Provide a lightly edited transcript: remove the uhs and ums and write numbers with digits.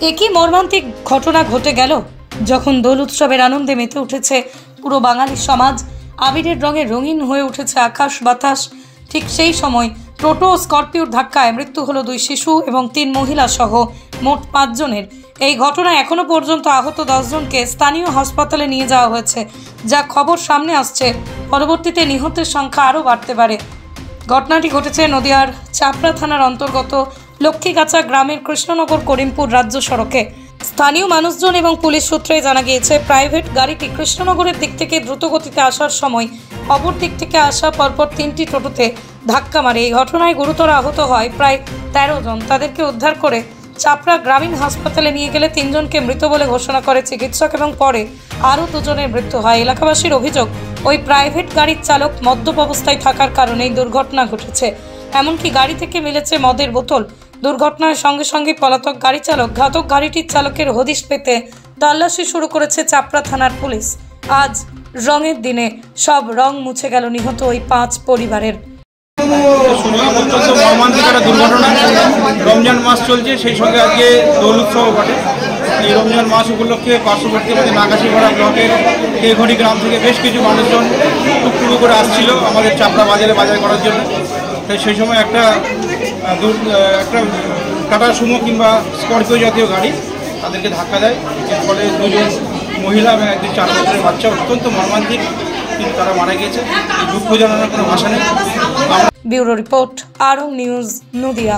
একই মর্মান্তিক ঘটনা ঘটে গেল যখন দোল উৎসবের আনন্দে মেতে উঠেছে পুরো বাঙালি সমাজ, আবিরের রঙে রঙিন হয়ে উঠেছে আকাশ বাতাস। ঠিক সেই সময় টোটো ও স্করপিওর ধাক্কায় মৃত্যু হলো 2 শিশু এবং 3 মহিলা সহ মোট 5 জনের। এই ঘটনায় এখনো পর্যন্ত আহত 10 জনকে স্থানীয় হাসপাতালে নিয়ে যাওয়া হয়েছে। যা খবর সামনে আসছে, পরবর্তীতে নিহতের সংখ্যা আরও বাড়তে পারে। ঘটনাটি ঘটেছে নদিয়ার চাপড়া থানার অন্তর্গত লক্ষ্মীগাছা গ্রামের কৃষ্ণনগর করিমপুর রাজ্য সড়কে। স্থানীয় মানুষজন এবং পুলিশ সূত্রে জানা গিয়েছে, প্রাইভেট গাড়িটি কৃষ্ণনগরের দিক থেকে দ্রুত গতিতে আসার সময় অপর দিক থেকে আসা পরপর 3টি টোটোতে ধাক্কা মারে। এই ঘটনায় গুরুতর আহত হয় প্রায় 13 জন। তাদেরকে উদ্ধার করে চাপড়া গ্রামীণ হাসপাতালে নিয়ে গেলে 3 জনকে মৃত বলে ঘোষণা করে চিকিৎসক এবং পরে আরও 2 জনের মৃত্যু হয়। এলাকাবাসীর অভিযোগ, ওই প্রাইভেট গাড়ির চালক মদ্যপ অবস্থায় থাকার কারণে এই দুর্ঘটনা ঘটেছে। এমনকি গাড়ি থেকে মিলেছে মদের বোতল। দুর্ঘটনার সঙ্গে সঙ্গে পলাতক গাড়ি চালক, ঘাতক গাড়িটির চালকের হদিশ পেতে তল্লাশি শুরু করেছে চাপড়া থানার পুলিশ। আজ রঙের দিনে সব রং মুছে গেল নিহত ওই 5 পরিবারের। মর্মান্তিক একটা দুর্ঘটনা। রমজান মাস চলছে, সেই সঙ্গে আজকে দোল উৎসব বটে। এই রমজান মাস উপলক্ষে পার্শ্ববর্তী নাগাছিপাড়া ব্লকের কেঘড়ি গ্রাম থেকে বেশ কিছু মানুষজন টুকটুকু করে আসছিল আমাদের চাপড়া বাজারে বাজার করার জন্য। তাই সেই সময় একটা টাটা সুমো কিংবা স্করপিও জাতীয় গাড়ি তাদেরকে ধাক্কা দেয়। এর ফলে 2 জন মহিলা এবং একজন 4 বছরের বাচ্চা অত্যন্ত মর্মান্তিক, কিন্তু তারা মারা গিয়েছে। এই দুঃখ জানানোর কোনো ভাষা নেই। Bureau report, Arong news, Nadia.